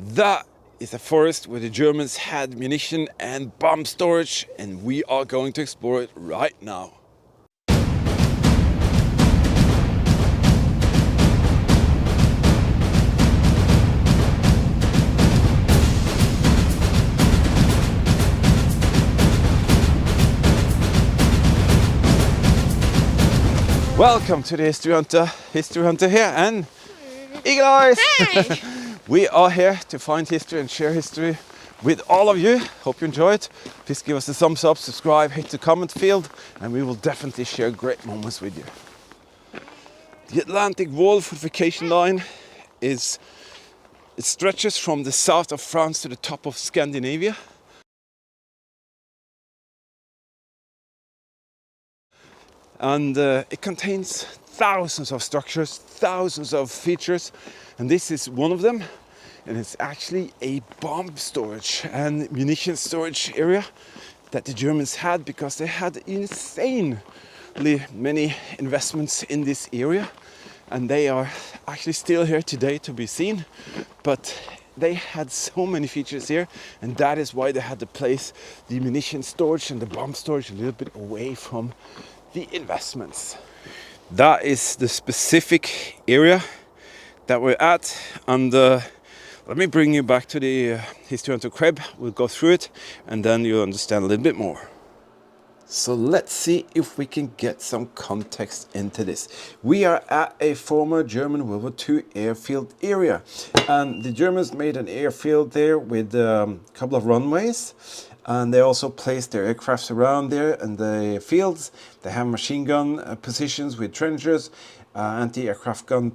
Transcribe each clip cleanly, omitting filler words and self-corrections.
That is a forest where the Germans had munition and bomb storage, and we are going to explore it right now. Welcome to the History Hunter here, and Eagle Eyes! We are here to find history and share history with all of you. Hope you enjoy it. Please give us a thumbs up, subscribe, hit the comment field, and we will definitely share great moments with you. The Atlantic Wall fortification line it stretches from the south of France to the top of Scandinavia. And it contains thousands of structures, thousands of features, and this is one of them. And it's actually a bomb storage and munition storage area that the Germans had, because they had insanely many investments in this area, and they are actually still here today to be seen. But they had so many features here, and that is why they had to place the munition storage and the bomb storage a little bit away from the investments. That is the specific area that we're at, and let me bring you back to the History Hunter crib. We'll go through it and then you'll understand a little bit more. So let's see if we can get some context into this. We are at a former German World War II airfield area, and the Germans made an airfield there with a couple of runways, and they also placed their aircrafts around there in the fields. They have machine gun positions with trenchers, anti-aircraft gun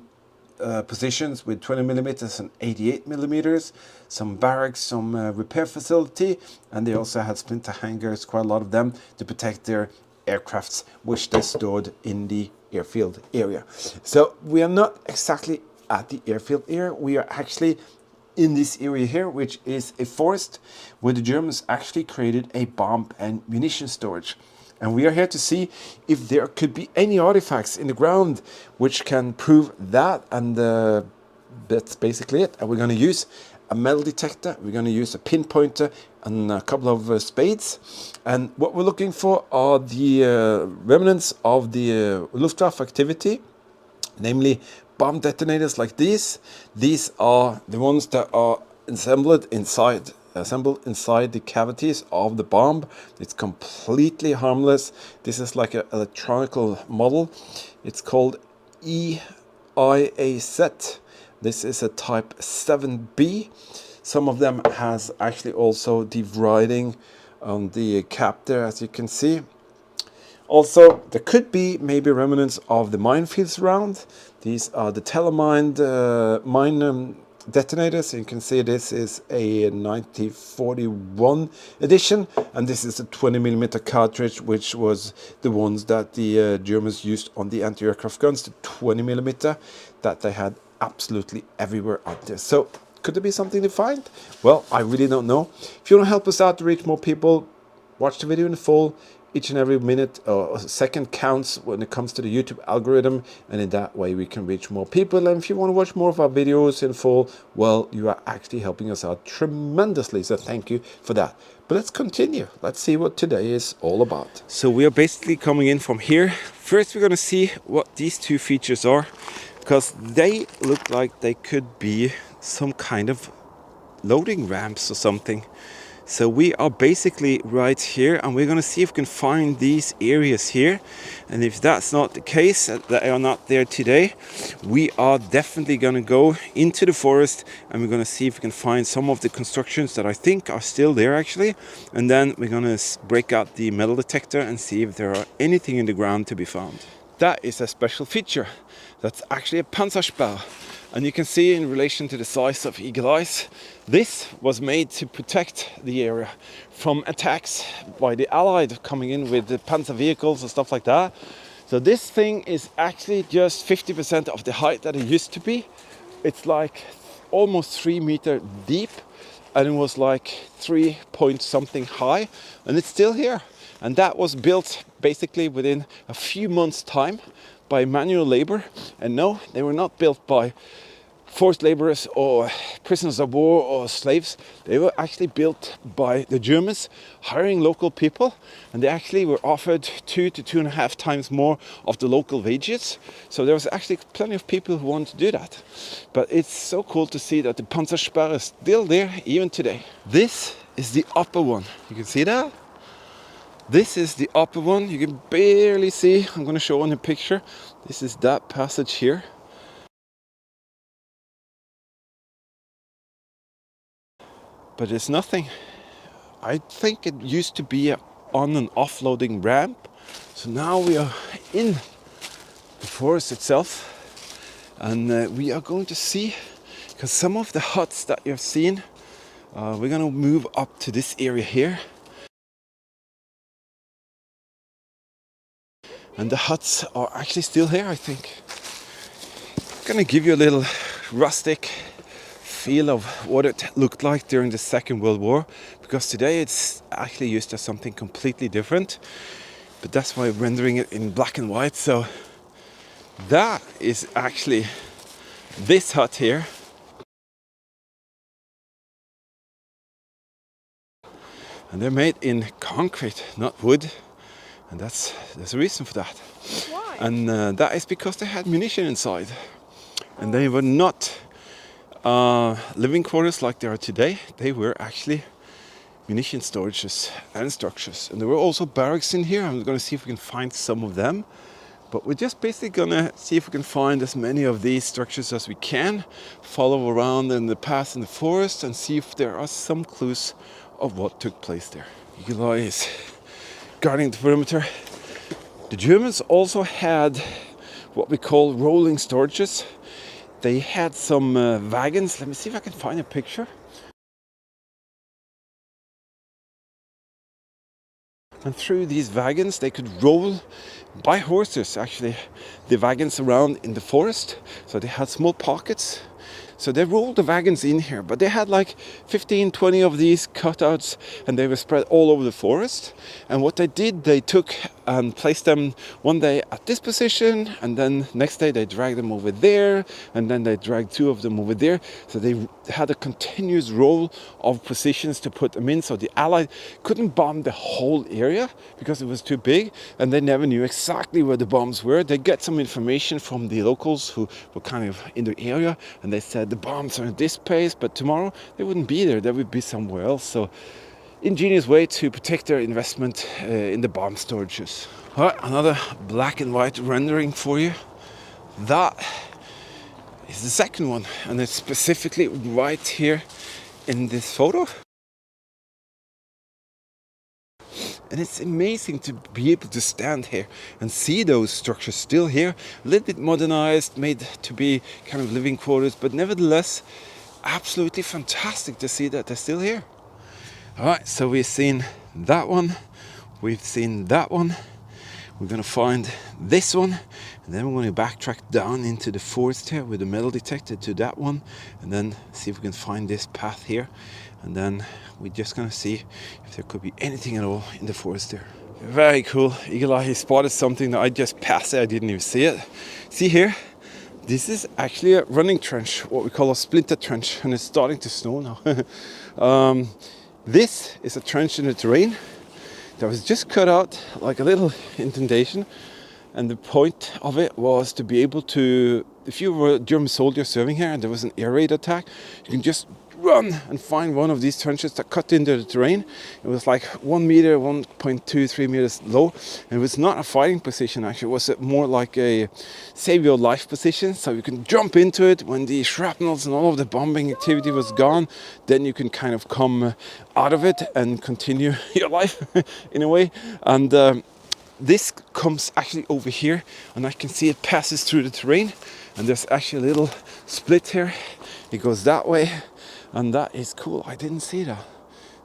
positions with 20 millimeters and 88 millimeters, some barracks, some repair facility, and they also had splinter hangars, quite a lot of them, to protect their aircrafts, which they stored in the airfield area. So we are not exactly at the airfield area, we are actually in this area here, which is a forest where the Germans actually created a bomb and munition storage. And we are here to see if there could be any artifacts in the ground which can prove that, and that's basically it. And we're going to use a metal detector, we're going to use a pinpointer and a couple of spades. And what we're looking for are the remnants of the Luftwaffe activity, namely bomb detonators like these. These are the ones that are assembled inside the cavities of the bomb. It's completely harmless. This is like an electronical model. It's called QYSea. This is a type 7B. Some of them has actually also the writing on the cap there, as you can see. Also, there could be maybe remnants of the minefields around. These are the telemined mine detonators. You can see this is a 1941 edition, and this is a 20mm cartridge, which was the ones that the Germans used on the anti-aircraft guns, the 20mm that they had absolutely everywhere out there. So could there be something to find? Well, I really don't know. If you want to help us out to reach more people, watch the video in full. Each and every minute or second counts when it comes to the YouTube algorithm, and in that way we can reach more people. And if you want to watch more of our videos in full, well, you are actually helping us out tremendously, so thank you for that. But let's continue. Let's see what today is all about. So we are basically coming in from here. First we're going to see what these two features are, because they look like they could be some kind of loading ramps or something. So we are basically right here, and we're going to see if we can find these areas here. And if that's not the case, that they are not there today, we are definitely going to go into the forest, and we're going to see if we can find some of the constructions that I think are still there actually. And then we're going to break out the metal detector and see if there are anything in the ground to be found. That is a special feature. That's actually a Panzersperr. And you can see in relation to the size of Eagle Eyes, this was made to protect the area from attacks by the Allied coming in with the Panzer vehicles and stuff like that. So this thing is actually just 50% of the height that it used to be. It's like almost 3 meters deep, and it was like 3 point something high, and it's still here. And that was built basically within a few months' time by manual labor. And no, they were not built by forced laborers or prisoners of war or slaves. They were actually built by the Germans, hiring local people, and they actually were offered 2 to 2.5 times more of the local wages. So there was actually plenty of people who wanted to do that. But it's so cool to see that the Panzersperre is still there even today. This is the upper one. You can see that? This is the upper one. You can barely see. I'm going to show on the picture. This is that passage here. But it's nothing. I think it used to be a on and offloading ramp. So now we are in the forest itself, and we are going to see, because some of the huts that you've seen, we're going to move up to this area here. And the huts are actually still here, I think. I'm going to give you a little rustic feel of what it looked like during the Second World War, because today it's actually used as something completely different, but that's why I'm rendering it in black and white. So that is actually this hut here, and they're made in concrete, not wood, and there's a reason for that. Why? And that is because they had munition inside, and they were not living quarters like they are today. They were actually munition storages and structures. And there were also barracks in here. I'm going to see if we can find some of them. But we're just basically going to see if we can find as many of these structures as we can, follow around in the path in the forest, and see if there are some clues of what took place there. Eagle Eye is guarding the perimeter. The Germans also had what we call rolling storages. They had some wagons. Let me see if I can find a picture. And through these wagons, they could roll by horses, actually, the wagons around in the forest. So they had small pockets. So they rolled the wagons in here, but they had like 15, 20 of these cutouts, and they were spread all over the forest. And what they did, they took and placed them one day at this position, and then next day they dragged them over there, and then they dragged 2 of them over there. So they had a continuous roll of positions to put them in, so the Allies couldn't bomb the whole area because it was too big, and they never knew exactly where the bombs were. They get some information from the locals who were kind of in the area, and they said the bombs are at this place, but tomorrow they wouldn't be there, they would be somewhere else. So ingenious way to protect their investment in the bomb storages. All right, another black and white rendering for you. That is the second one, and it's specifically right here in this photo. And it's amazing to be able to stand here and see those structures still here, a little bit modernized, made to be kind of living quarters, but nevertheless absolutely fantastic to see that they're still here. All right, so we've seen that one, we've seen that one, we're going to find this one, and then we're going to backtrack down into the forest here with the metal detector to that one, and then see if we can find this path here, and then we're just going to see if there could be anything at all in the forest there. Very cool. Eagle Eye spotted something that I just passed it, I didn't even see it. See here? This is actually a running trench, what we call a splinter trench, and it's starting to snow now. This is a trench in the terrain that was just cut out like a little indentation, and the point of it was to be able to, if you were a German soldier serving here and there was an air raid attack, you can just run and find one of these trenches that cut into the terrain. It was like 1 meter, 1.2, 3 meters low. And it was not a fighting position, actually. It was more like a save your life position. So you can jump into it when the shrapnels and all of the bombing activity was gone. Then you can kind of come out of it and continue your life in a way. And this comes actually over here, and I can see it passes through the terrain. And there's actually a little split here. It goes that way. And that is cool. I didn't see that.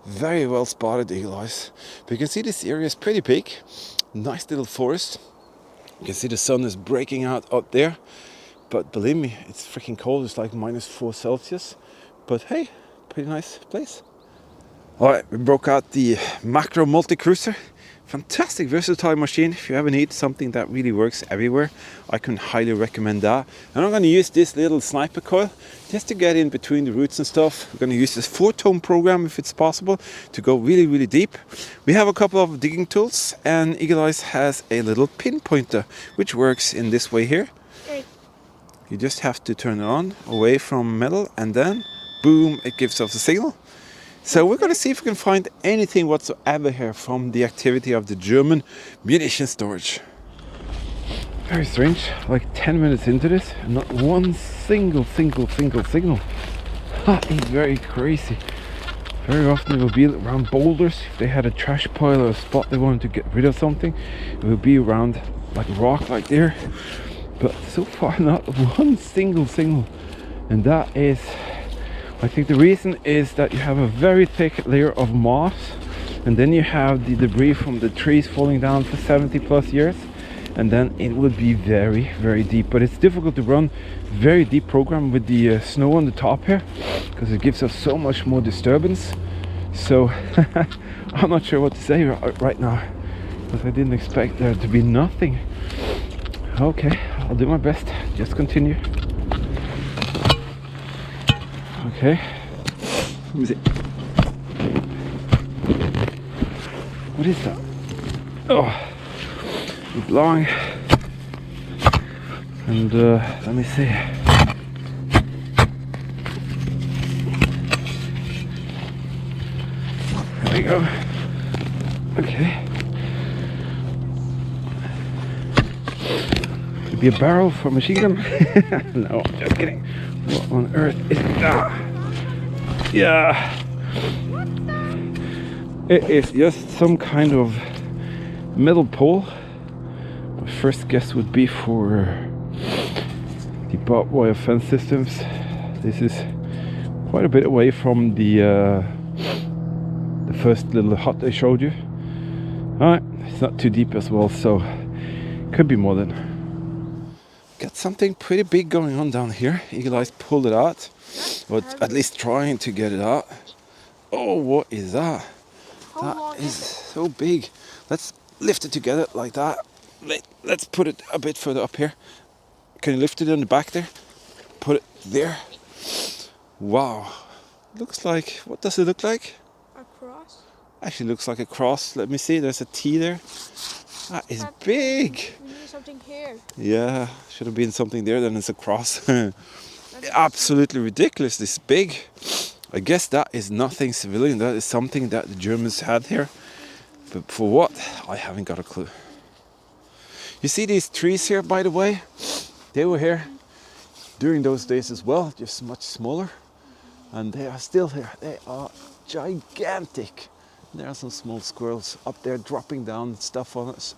Very well spotted, Eagle Eyes. But you can see this area is pretty big. Nice little forest. You can see the sun is breaking out up there. But believe me, it's freaking cold. It's like -4 Celsius. But hey, pretty nice place. Alright, we broke out the macro multi-cruiser. fantastic versatile machine. If you ever need something that really works everywhere, I can highly recommend that. And I'm going to use this little sniper coil just to get in between the roots and stuff. We're going to use this 4-tone program if it's possible to go really deep. We have a couple of digging tools, and Eagle Eyes has a little pinpointer which works in this way here. You just have to turn it on away from metal, and then boom, it gives off the signal. So we're going to see if we can find anything whatsoever here from the activity of the German munition storage. Very strange, like 10 minutes into this, and not one single signal. That is very crazy. Very often it will be around boulders. If they had a trash pile or a spot they wanted to get rid of something, it will be around like rock like there. But so far not one single signal. And that is, I think the reason is that you have a very thick layer of moss, and then you have the debris from the trees falling down for 70 plus years, and then it would be very deep. But it's difficult to run very deep program with the snow on the top here, because it gives us so much more disturbance. So I'm not sure what to say right now, because I didn't expect there to be nothing. Okay, I'll do my best. Just continue. Okay, let me see. What is that? Oh, it's blowing. And let me see. There we go. Okay. Could be a barrel for a machine gun. No, I'm just kidding. What on earth is that? Yeah, it is just some kind of metal pole. My first guess would be for the barbed wire fence systems. This is quite a bit away from the first little hut I showed you. Alright, it's not too deep as well, so could be more than. Got something pretty big going on down here. Eagle Eyes pulled it out, or at least trying to get it out. Oh, what is that? That is so big. Let's lift it together like that. Let's put it a bit further up here. Can you lift it in the back there? Put it there. Wow. Looks like, what does it look like? A cross. Actually looks like a cross. Let me see, there's a T there. That is big. We need something here. Yeah, should have been something there, then it's a cross. Absolutely ridiculous, this big. I guess that is nothing civilian, that is something that the Germans had here. But for what? I haven't got a clue. You see these trees here, by the way? They were here during those days as well, just much smaller. And they are still here. They are gigantic. There are some small squirrels up there dropping down stuff on us.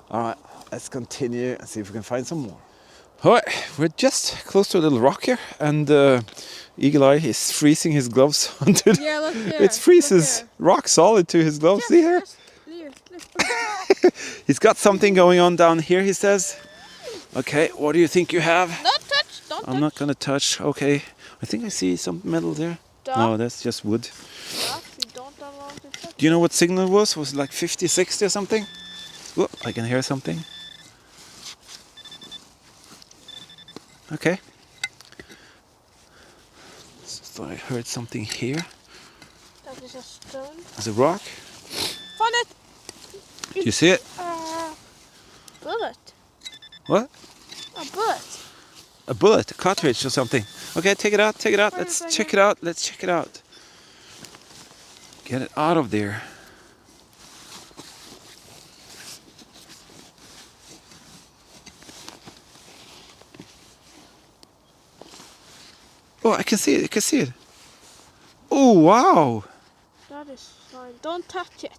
Alright, let's continue and see if we can find some more. Alright, we're just close to a little rock here, and Eagle Eye is freezing his gloves onto the, yeah, look here. it freezes rock solid to his gloves. See here? He's got something going on down here, he says. Okay, what do you think you have? Don't touch, don't touch. I'm not gonna touch. Okay, I think I see some metal there. No, that's just wood. Do you know what signal it was? Was it like 50, 60 or something? Oh, I can hear something. Okay. So I heard something here. That is a stone. There's a rock. Found it! Do you see it? Bullet. What? A bullet. A bullet, a cartridge or something. Okay, take it out, take it out. Let's check it out, let's check it out. Get it out of there. Oh, I can see it, I can see it. Oh, wow. That is fine. Don't touch it.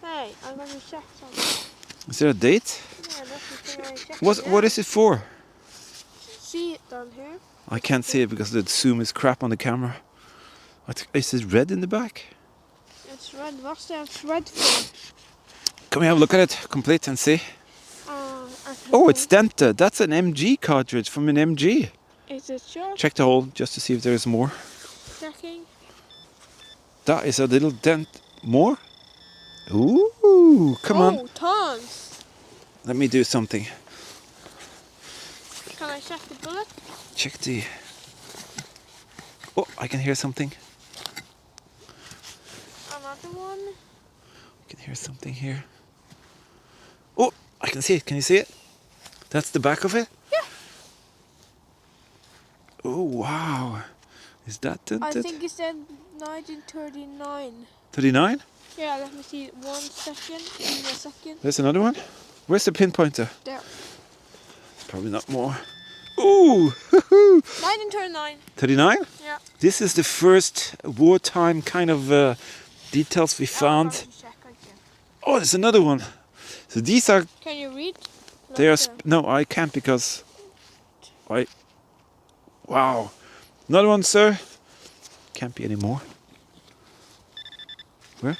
Hey, I'm going to check something. Is there a date? Yeah, that's the thing I checked. What is it for? See it down here? I can't see it because the zoom is crap on the camera. Is it red in the back? It's red. What's that red for? Can we have a look at it complete and see? Oh, it's dented. That's an MG cartridge from an MG. Is it sure? Check the hole just to see if there is more. Checking. That is a little dent. More? Ooh, come on. Oh, tons. Let me do something. Can I check the bullet? Check the... Oh, I can hear something. Another one. I can hear something here. Oh, I can see it. Can you see it? That's the back of it? Yeah. Oh, wow. Is that tinted? I think it said 1939. 39? Yeah, let me see. 1 second. Give me a second. There's another one. Where's the pinpointer? There. It's probably not more. Ooh! 1939. 39? Yeah. This is the first wartime kind of details we found. Check again. Oh, there's another one. So these are... Can you read? They are... No, I can't because... Wow. Another one, sir. Can't be any more. Where?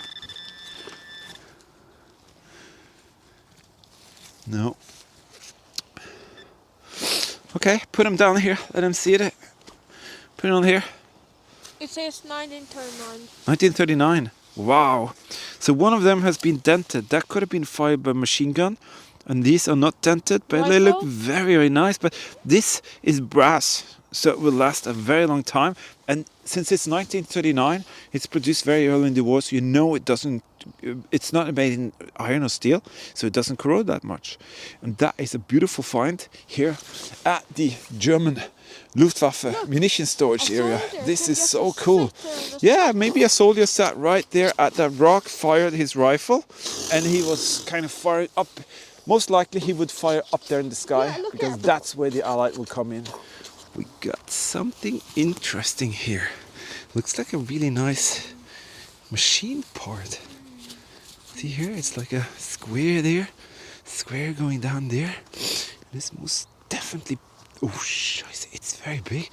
No. Okay, put them down here. Let them see it. Put it on here. It says 1939. 1939. Wow. So one of them has been dented. That could have been fired by a machine gun. And these are not dented, but they look very, very nice. But this is brass, so it will last a very long time. And since it's 1939, it's produced very early in the war, so you know it doesn't. It's not made in iron or steel, so it doesn't corrode that much. And that is a beautiful find here at the German Luftwaffe munition storage area. This is so cool. Yeah, maybe a soldier sat right there at that rock, fired his rifle, and he was kind of fired up. Most likely he would fire up there in the sky, because that's where the Allied will come in. We got something interesting here. Looks like a really nice machine part. See here, it's like a square there, square going down there. This must definitely... Oh, scheiße, it's very big.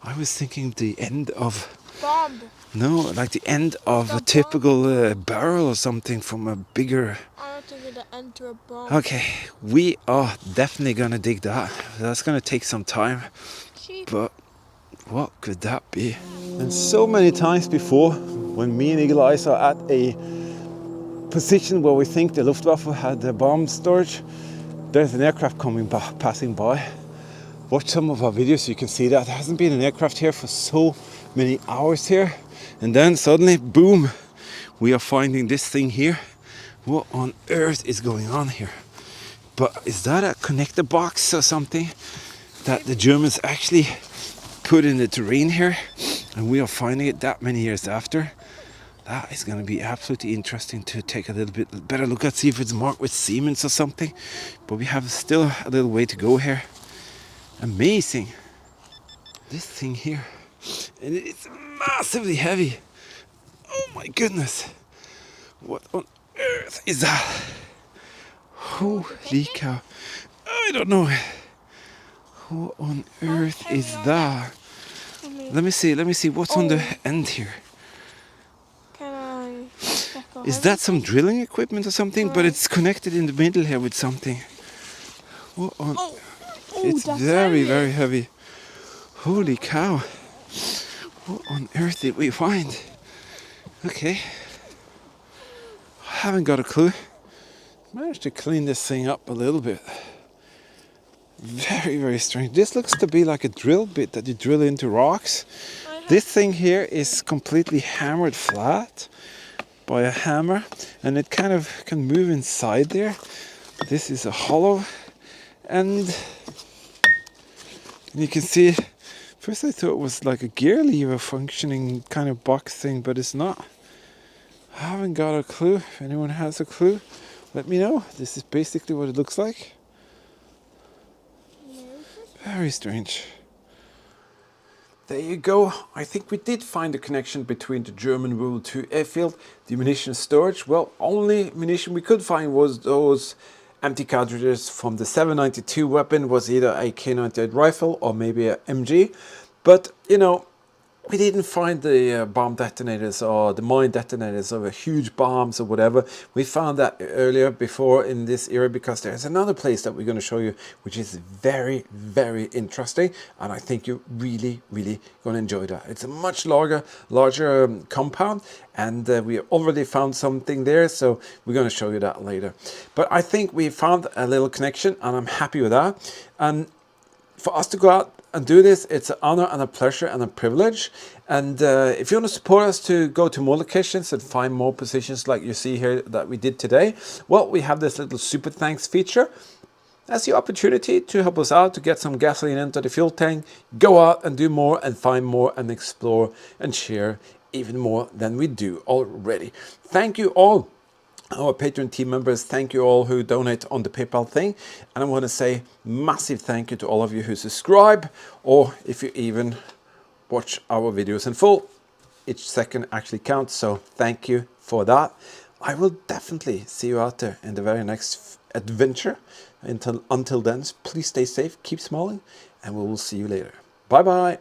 I was thinking the end of... Bomb. No, like the end of a typical barrel or something from a bigger... I don't think it'll enter a bomb. Okay, we are definitely gonna dig that. That's gonna take some time. But what could that be? And so many times before, when me and Eagle Eyes are at a position where we think the Luftwaffe had the bomb storage, there's an aircraft passing by. Watch some of our videos so you can see that. There hasn't been an aircraft here for so many hours here. And then suddenly, boom, we are finding this thing here. What on earth is going on here? But is that a connector box or something that the Germans actually put in the terrain here? And we are finding it that many years after. That is going to be absolutely interesting to take a little bit better look at, see if it's marked with Siemens or something. But we have still a little way to go here. Amazing. This thing here. And it's massively heavy. Oh my goodness. What on earth is that? Holy cow. I don't know. What on earth is that? Let me see what's on the end here. Can I check on Is that some drilling equipment or something? But it's connected in the middle here with something. What on... It's very, very heavy. Holy cow. What on earth did we find? Okay. I haven't got a clue. Managed to clean this thing up a little bit. Very, very strange. This looks to be like a drill bit that you drill into rocks. This thing here is completely hammered flat by a hammer, and it kind of can move inside there. This is a hollow, and you can see, first I thought it was like a gear lever functioning kind of box thing, but it's not. I haven't got a clue. If anyone has a clue, let me know. This is basically what it looks like. Very strange. There you go. I think we did find a connection between the German WW2 airfield, the munition storage. Well, only munition we could find was those empty cartridges from the 792 weapon. Was either a K98 rifle or maybe a MG. But, you know, we didn't find the bomb detonators or the mine detonators or the huge bombs or whatever. We found that earlier before in this area, because there's another place that we're going to show you, which is very, very interesting. And I think you're really, really going to enjoy that. It's a much larger compound, and we already found something there. So we're going to show you that later. But I think we found a little connection, and I'm happy with that. And for us to go out and do this, it's an honor and a pleasure and a privilege. And if you want to support us to go to more locations and find more positions like you see here that we did today, well, we have this little super thanks feature. That's the opportunity to help us out, to get some gasoline into the fuel tank, go out and do more and find more and explore and share even more than we do already. Thank you all, our Patreon team members. Thank you all who donate on the PayPal thing. And I want to say massive thank you to all of you who subscribe, or if you even watch our videos in full. Each second actually counts, so thank you for that. I will definitely see you out there in the very next adventure. Until then, please stay safe, keep smiling, and we will see you later. Bye bye.